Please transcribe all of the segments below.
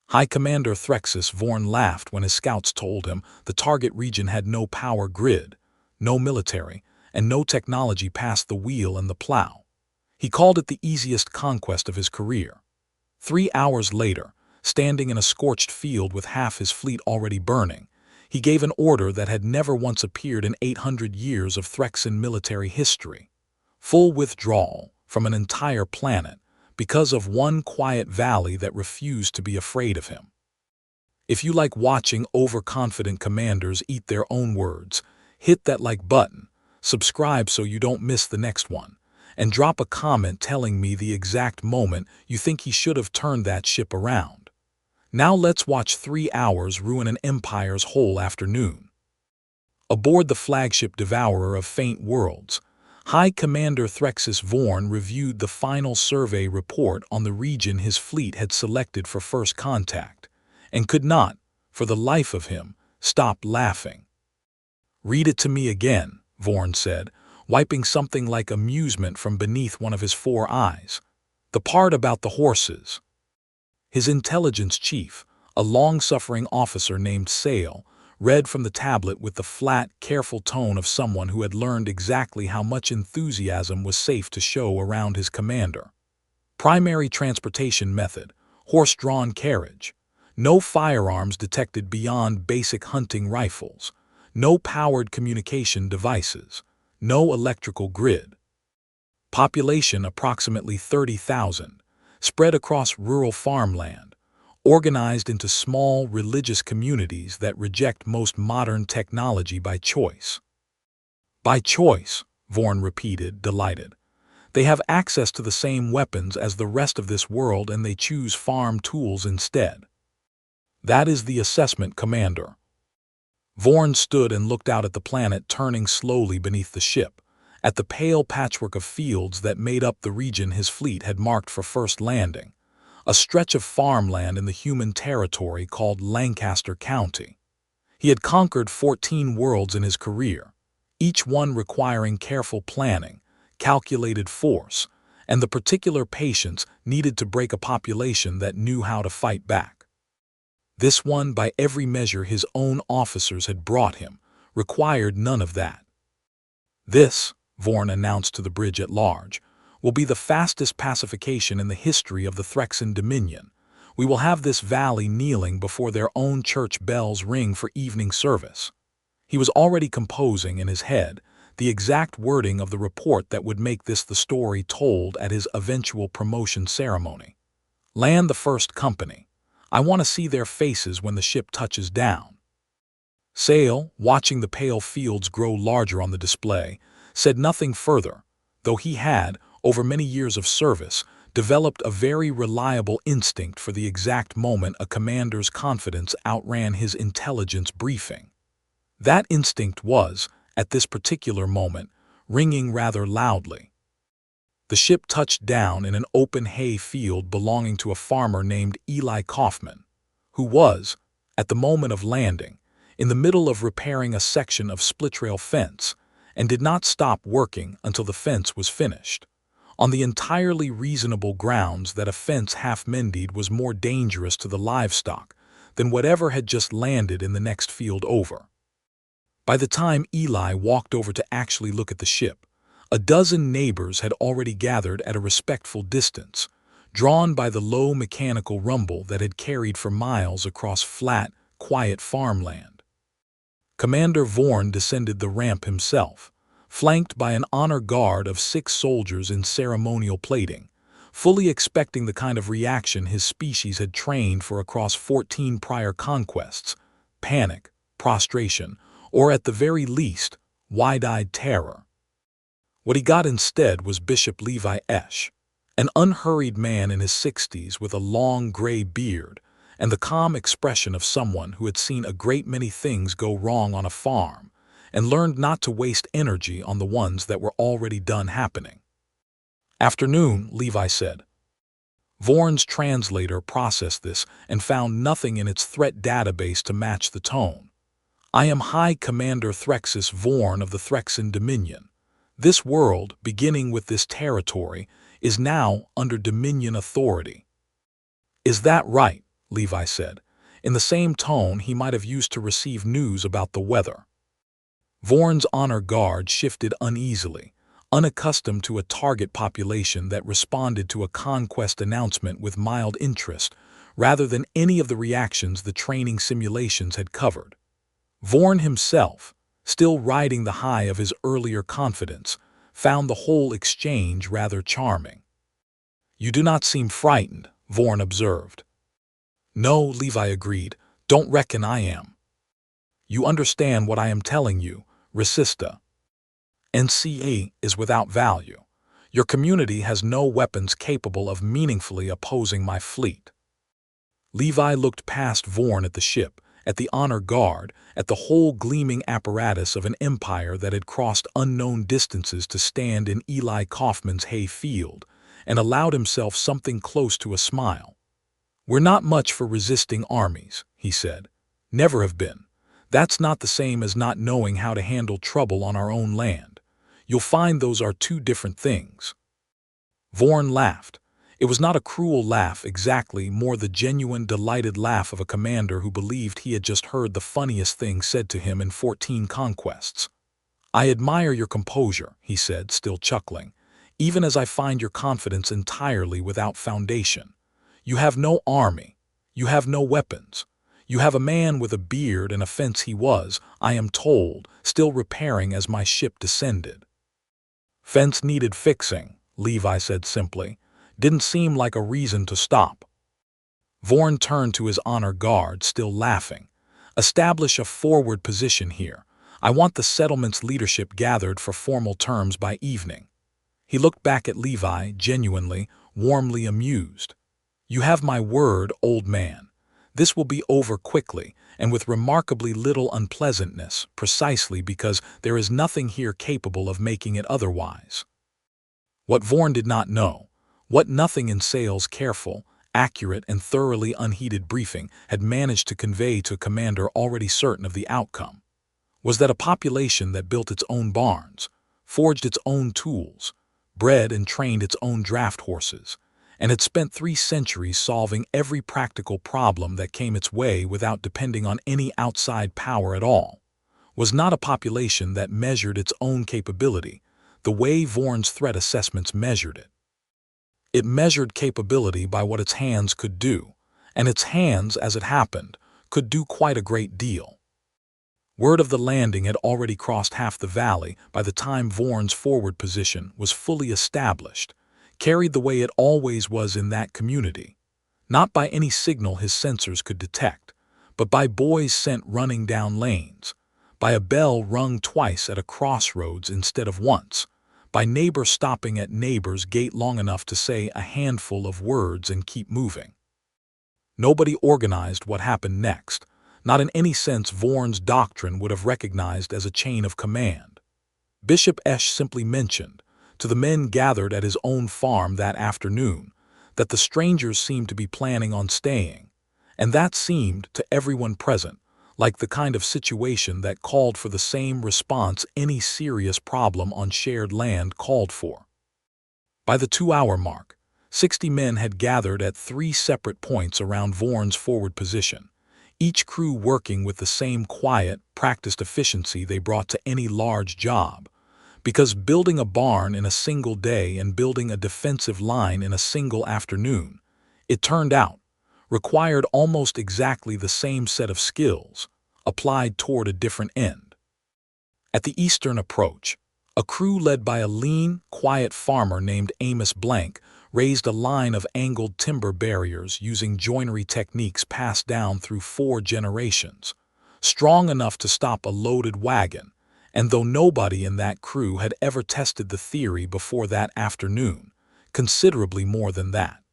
High Commander Threxis Vorn laughed when his scouts told him the target region had no power grid, no military, and no technology past the wheel and the plow. He called it the easiest conquest of his career. 3 hours later, standing in a scorched field with half his fleet already burning, he gave an order that had never once appeared in 800 years of Threxin military history. Full withdrawal from an entire planet because of one quiet valley that refused to be afraid of him. If you like watching overconfident commanders eat their own words, hit that like button, subscribe so you don't miss the next one, and drop a comment telling me the exact moment you think he should have turned that ship around. Now let's watch 3 hours ruin an empire's whole afternoon. Aboard the flagship devourer of faint worlds, High Commander Threxis Vorn reviewed the final survey report on the region his fleet had selected for first contact, and could not, for the life of him, stop laughing. "Read it to me again," Vorn said, wiping something like amusement from beneath one of his 4 eyes. "The part about the horses." His intelligence chief, a long-suffering officer named Sale, read from the tablet with the flat, careful tone of someone who had learned exactly how much enthusiasm was safe to show around his commander. Primary transportation method, horse-drawn carriage. No firearms detected beyond basic hunting rifles. No powered communication devices. No electrical grid. Population approximately 30,000, spread across rural farmland, organized into small religious communities that reject most modern technology by choice. "By choice," Vorn repeated, delighted. "They have access to the same weapons as the rest of this world and they choose farm tools instead." "That is the assessment, Commander." Vorn stood and looked out at the planet turning slowly beneath the ship, at the pale patchwork of fields that made up the region his fleet had marked for first landing, a stretch of farmland in the human territory called Lancaster County. He had conquered 14 worlds in his career, each one requiring careful planning, calculated force, and the particular patience needed to break a population that knew how to fight back. This one, by every measure his own officers had brought him, required none of that. "This," Vorn announced to the bridge at large, "will be the fastest pacification in the history of the Threxin Dominion. We will have this valley kneeling before their own church bells ring for evening service." He was already composing in his head the exact wording of the report that would make this the story told at his eventual promotion ceremony. "Land the first company. I want to see their faces when the ship touches down." Sale, watching the pale fields grow larger on the display, said nothing further, though he had, over many years of service, developed a very reliable instinct for the exact moment a commander's confidence outran his intelligence briefing. That instinct was, at this particular moment, ringing rather loudly. The ship touched down in an open hay field belonging to a farmer named Eli Kaufman, who was, at the moment of landing, in the middle of repairing a section of split-rail fence, and did not stop working until the fence was finished, on the entirely reasonable grounds that a fence half-mended was more dangerous to the livestock than whatever had just landed in the next field over. By the time Eli walked over to actually look at the ship, a dozen neighbors had already gathered at a respectful distance, drawn by the low mechanical rumble that had carried for miles across flat, quiet farmland. Commander Vorn descended the ramp himself, flanked by an honor guard of 6 soldiers in ceremonial plating, fully expecting the kind of reaction his species had trained for across 14 prior conquests: panic, prostration, or at the very least, wide-eyed terror. What he got instead was Bishop Levi Esch, an unhurried man in his 60s with a long gray beard and the calm expression of someone who had seen a great many things go wrong on a farm and learned not to waste energy on the ones that were already done happening. "Afternoon," Levi said. Vorn's translator processed this and found nothing in its threat database to match the tone. "I am High Commander Threxis Vorn of the Threxin Dominion. This world, beginning with this territory, is now under Dominion authority." "Is that right?" Levi said, in the same tone he might have used to receive news about the weather. Vorn's honor guard shifted uneasily, unaccustomed to a target population that responded to a conquest announcement with mild interest, rather than any of the reactions the training simulations had covered. Vorn himself, still riding the high of his earlier confidence, found the whole exchange rather charming. "You do not seem frightened," Vorn observed. "No," Levi agreed, "don't reckon I am." "You understand what I am telling you, Resista. NCA is without value. Your community has no weapons capable of meaningfully opposing my fleet." Levi looked past Vorn at the ship, at the honor guard, at the whole gleaming apparatus of an empire that had crossed unknown distances to stand in Eli Kaufman's hay field, and allowed himself something close to a smile. "We're not much for resisting armies," he said. "Never have been. That's not the same as not knowing how to handle trouble on our own land. You'll find those are two different things." Vorn laughed. It was not a cruel laugh exactly, more the genuine, delighted laugh of a commander who believed he had just heard the funniest thing said to him in 14 conquests. "I admire your composure," he said, still chuckling, "even as I find your confidence entirely without foundation. You have no army. You have no weapons. You have a man with a beard and a fence he was, I am told, still repairing as my ship descended." "Fence needed fixing," Levi said simply. "Didn't seem like a reason to stop." Vorn turned to his honor guard, still laughing. "Establish a forward position here. I want the settlement's leadership gathered for formal terms by evening." He looked back at Levi, genuinely, warmly amused. "You have my word, old man. This will be over quickly, and with remarkably little unpleasantness, precisely because there is nothing here capable of making it otherwise." What Vorn did not know, what nothing in Sale's careful, accurate, and thoroughly unheeded briefing had managed to convey to a commander already certain of the outcome, was that a population that built its own barns, forged its own tools, bred and trained its own draft horses, and had spent 3 centuries solving every practical problem that came its way without depending on any outside power at all, was not a population that measured its own capability the way Vorn's threat assessments measured it. It measured capability by what its hands could do, and its hands, as it happened, could do quite a great deal. Word of the landing had already crossed half the valley by the time Vorn's forward position was fully established, carried the way it always was in that community, not by any signal his sensors could detect, but by boys sent running down lanes, by a bell rung twice at a crossroads instead of once, by neighbor stopping at neighbor's gate long enough to say a handful of words and keep moving. Nobody organized what happened next, not in any sense Vorn's doctrine would have recognized as a chain of command. Bishop Esch simply mentioned, to the men gathered at his own farm that afternoon, that the strangers seemed to be planning on staying, and that seemed, to everyone present, like the kind of situation that called for the same response any serious problem on shared land called for. By the 2-hour mark, 60 men had gathered at 3 separate points around Vorn's forward position, each crew working with the same quiet, practiced efficiency they brought to any large job, because building a barn in a single day and building a defensive line in a single afternoon, it turned out, required almost exactly the same set of skills, applied toward a different end. At the eastern approach, a crew led by a lean, quiet farmer named Amos Blank raised a line of angled timber barriers using joinery techniques passed down through 4 generations, strong enough to stop a loaded wagon, and though nobody in that crew had ever tested the theory before that afternoon, considerably more than that.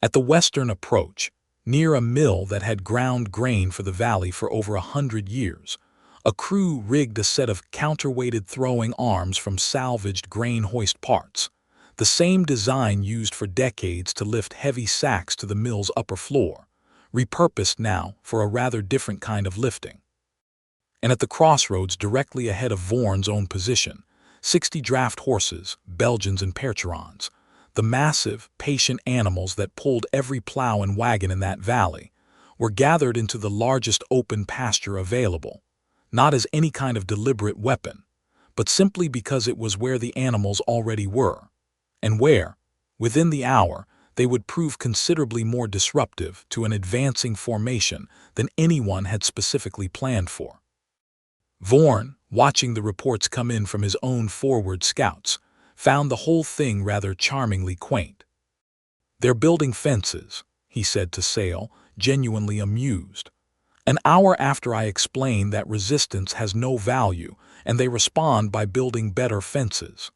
At the western approach, near a mill that had ground grain for the valley for over 100 years, a crew rigged a set of counterweighted throwing arms from salvaged grain hoist parts, the same design used for decades to lift heavy sacks to the mill's upper floor, repurposed now for a rather different kind of lifting. And at the crossroads directly ahead of Vorn's own position, 60 draft horses, Belgians and Percherons, The massive, patient animals that pulled every plow and wagon in that valley were gathered into the largest open pasture available, not as any kind of deliberate weapon, but simply because it was where the animals already were, and where, within the hour, they would prove considerably more disruptive to an advancing formation than anyone had specifically planned for. Vorn, watching the reports come in from his own forward scouts, found the whole thing rather charmingly quaint. "They're building fences," he said to Sale, genuinely amused. "An hour after I explain that resistance has no value, and they respond by building better fences."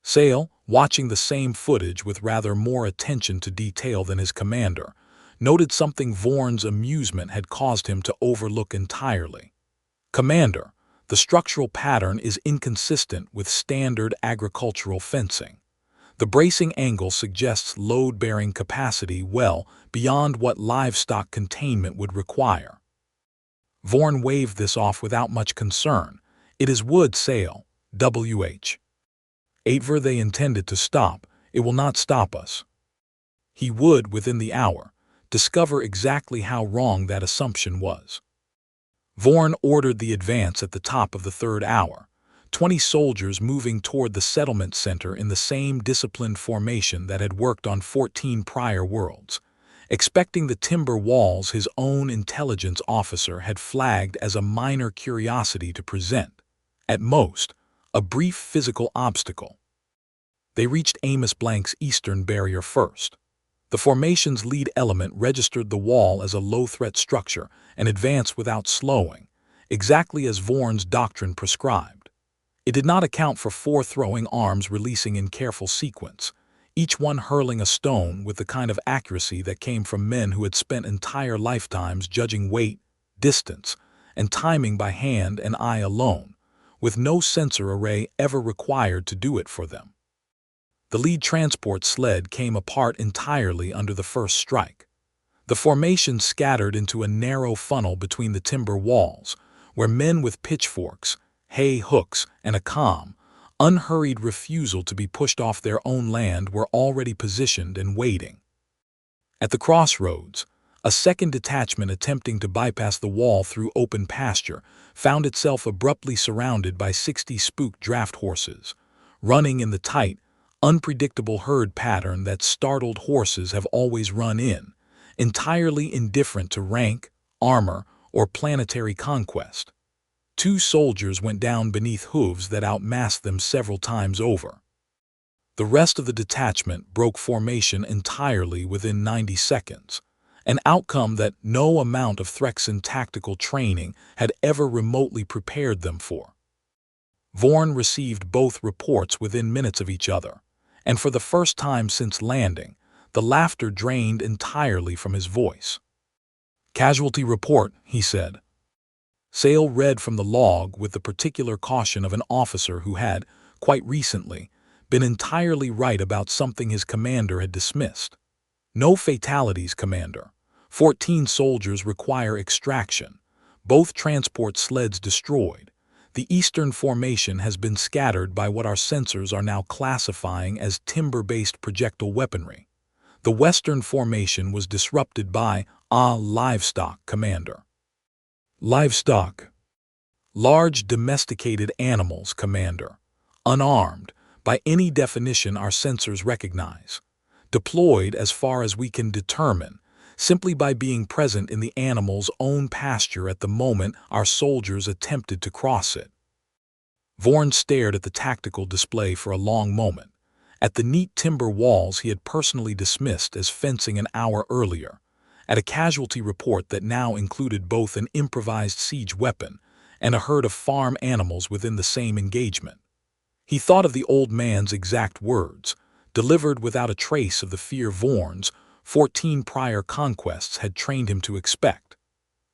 Sale, watching the same footage with rather more attention to detail than his commander, noted something Vorn's amusement had caused him to overlook entirely. "Commander, the structural pattern is inconsistent with standard agricultural fencing. The bracing angle suggests load-bearing capacity well beyond what livestock containment would require." Vorn waved this off without much concern. "It is wood, Sale. W.H. Aver they intended to stop, it will not stop us." He would, within the hour, discover exactly how wrong that assumption was. Vorn ordered the advance at the top of the third hour, 20 soldiers moving toward the settlement center in the same disciplined formation that had worked on 14 prior worlds, expecting the timber walls his own intelligence officer had flagged as a minor curiosity to present, at most, a brief physical obstacle. They reached Amos Blank's eastern barrier first. The formation's lead element registered the wall as a low-threat structure and advanced without slowing, exactly as Vorn's doctrine prescribed. It did not account for 4 throwing arms releasing in careful sequence, each one hurling a stone with the kind of accuracy that came from men who had spent entire lifetimes judging weight, distance, and timing by hand and eye alone, with no sensor array ever required to do it for them. The lead transport sled came apart entirely under the first strike. The formation scattered into a narrow funnel between the timber walls, where men with pitchforks, hay hooks, and a calm, unhurried refusal to be pushed off their own land were already positioned and waiting. At the crossroads, a second detachment attempting to bypass the wall through open pasture found itself abruptly surrounded by 60 spooked draft horses, running in the tight, unpredictable herd pattern that startled horses have always run in, entirely indifferent to rank, armor, or planetary conquest. 2 soldiers went down beneath hooves that outmassed them several times over. The rest of the detachment broke formation entirely within 90 seconds, an outcome that no amount of Threxin tactical training had ever remotely prepared them for. Vorn received both reports within minutes of each other, and for the first time since landing, the laughter drained entirely from his voice. "Casualty report," he said. Sale read from the log with the particular caution of an officer who had, quite recently, been entirely right about something his commander had dismissed. "No fatalities, Commander. 14 soldiers require extraction. Both transport sleds destroyed. The eastern formation has been scattered by what our sensors are now classifying as timber-based projectile weaponry. The western formation was disrupted by livestock, Commander." "Livestock." "Large domesticated animals, Commander. Unarmed, by any definition our sensors recognize. Deployed, as far as we can determine, simply by being present in the animal's own pasture at the moment our soldiers attempted to cross it." Vorn stared at the tactical display for a long moment, at the neat timber walls he had personally dismissed as fencing an hour earlier, at a casualty report that now included both an improvised siege weapon and a herd of farm animals within the same engagement. He thought of the old man's exact words, delivered without a trace of the fear Vorn's 14 prior conquests had trained him to expect.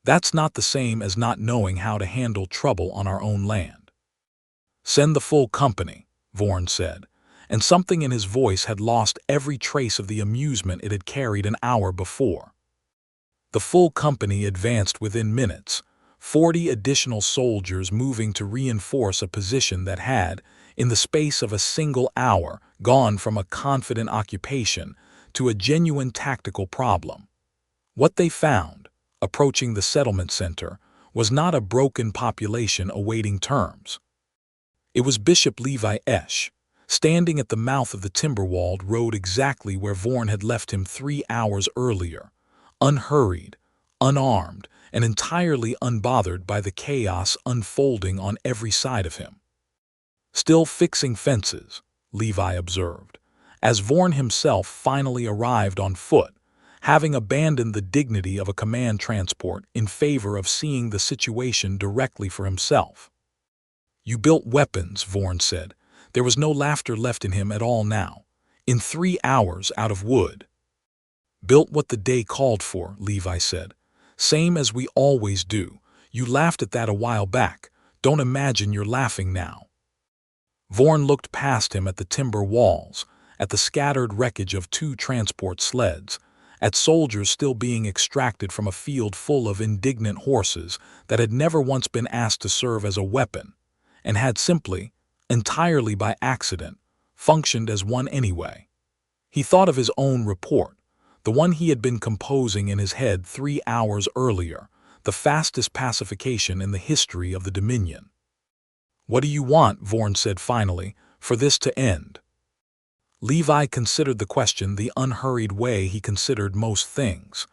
"That's not the same as not knowing how to handle trouble on our own land." "Send the full company," Vorn said, and something in his voice had lost every trace of the amusement it had carried an hour before. The full company advanced within minutes, 40 additional soldiers moving to reinforce a position that had, in the space of a single hour, gone from a confident occupation to a genuine tactical problem. What they found, approaching the settlement center, was not a broken population awaiting terms. It was Bishop Levi Esch, standing at the mouth of the Timberwalled road exactly where Vorn had left him 3 hours earlier, unhurried, unarmed, and entirely unbothered by the chaos unfolding on every side of him. "Still fixing fences," Levi observed, as Vorn himself finally arrived on foot, having abandoned the dignity of a command transport in favor of seeing the situation directly for himself. "You built weapons," Vorn said. There was no laughter left in him at all now. "In 3 hours out of wood." "Built what the day called for," Levi said. "Same as we always do. You laughed at that a while back. Don't imagine you're laughing now." Vorn looked past him at the timber walls, at the scattered wreckage of 2 transport sleds, at soldiers still being extracted from a field full of indignant horses that had never once been asked to serve as a weapon, and had simply, entirely by accident, functioned as one anyway. He thought of his own report, the one he had been composing in his head 3 hours earlier, the fastest pacification in the history of the Dominion. "What do you want," Vorn said finally, "for this to end?" Levi considered the question the unhurried way he considered most things.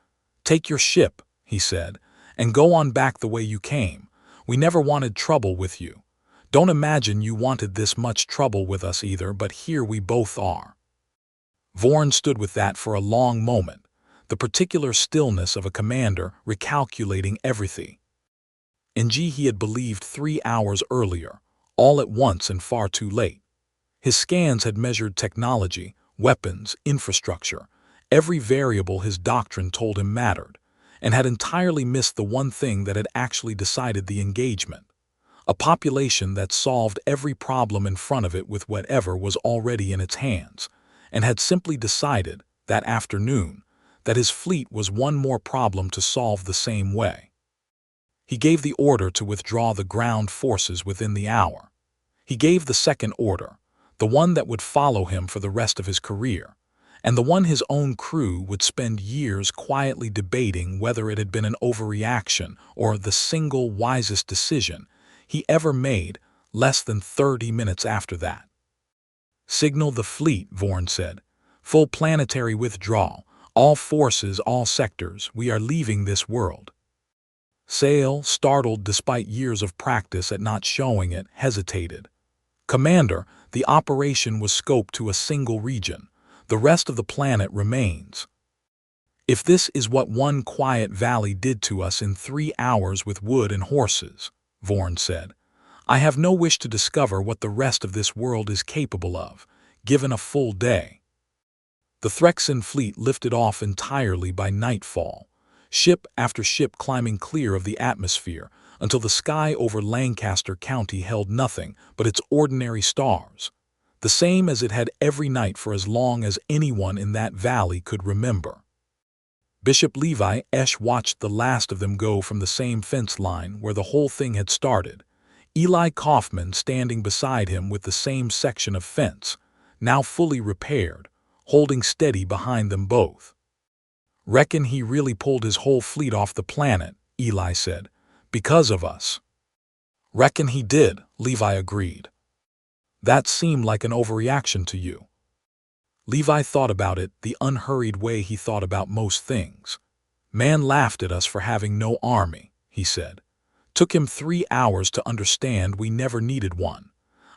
"Take your ship," he said, "and go on back the way you came. We never wanted trouble with you. Don't imagine you wanted this much trouble with us either, but here we both are." Vorn stood with that for a long moment, the particular stillness of a commander recalculating everything. He had believed 3 hours earlier, all at once and far too late. His scans had measured technology, weapons, infrastructure, every variable his doctrine told him mattered, and had entirely missed the one thing that had actually decided the engagement. A population that solved every problem in front of it with whatever was already in its hands, and had simply decided, that afternoon, that his fleet was one more problem to solve the same way. He gave the order to withdraw the ground forces within the hour. He gave the second order, the one that would follow him for the rest of his career, and the one his own crew would spend years quietly debating whether it had been an overreaction or the single wisest decision he ever made less than 30 minutes after that. "Signal the fleet," Vorn said. "Full planetary withdrawal. All forces, all sectors. We are leaving this world." Sale, startled despite years of practice at not showing it, hesitated. "Commander, the operation was scoped to a single region. The rest of the planet remains." "If this is what one quiet valley did to us in 3 hours with wood and horses," Vorn said, "I have no wish to discover what the rest of this world is capable of, given a full day." The Threxin fleet lifted off entirely by nightfall, ship after ship climbing clear of the atmosphere until the sky over Lancaster County held nothing but its ordinary stars, the same as it had every night for as long as anyone in that valley could remember. Bishop Levi Esch watched the last of them go from the same fence line where the whole thing had started, Eli Kaufman standing beside him with the same section of fence, now fully repaired, holding steady behind them both. "Reckon he really pulled his whole fleet off the planet," Eli said, "because of us." "Reckon he did," Levi agreed. "That seemed like an overreaction to you." Levi thought about it the unhurried way he thought about most things. "Man laughed at us for having no army," he said. "Took him 3 hours to understand we never needed one.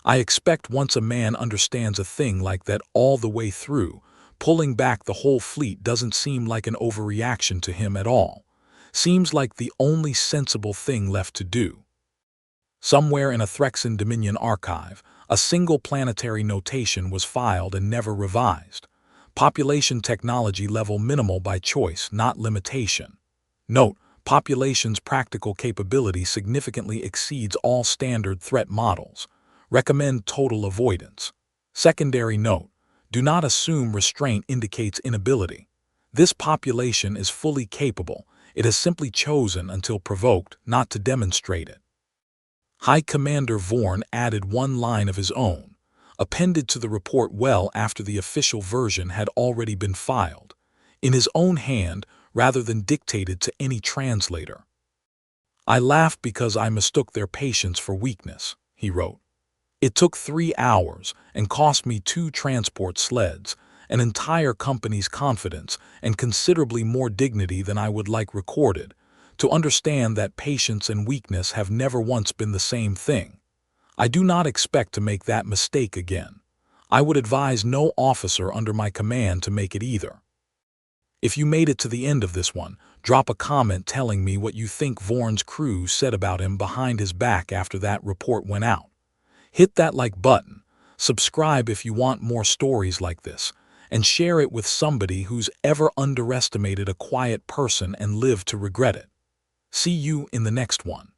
I expect once a man understands a thing like that all the way through, pulling back the whole fleet doesn't seem like an overreaction to him at all. Seems like the only sensible thing left to do." Somewhere in a Threxin Dominion archive, a single planetary notation was filed and never revised. Population technology level minimal by choice, not limitation. Note, population's practical capability significantly exceeds all standard threat models. Recommend total avoidance. Secondary note, do not assume restraint indicates inability. This population is fully capable. It has simply chosen until provoked not to demonstrate it. High Commander Vorn added one line of his own, appended to the report well after the official version had already been filed, in his own hand rather than dictated to any translator. "I laughed because I mistook their patience for weakness," he wrote. "It took 3 hours and cost me 2 transport sleds, an entire company's confidence, and considerably more dignity than I would like recorded, to understand that patience and weakness have never once been the same thing. I do not expect to make that mistake again. I would advise no officer under my command to make it either." If you made it to the end of this one, drop a comment telling me what you think Vorn's crew said about him behind his back after that report went out. Hit that like button, subscribe if you want more stories like this, and share it with somebody who's ever underestimated a quiet person and lived to regret it. See you in the next one.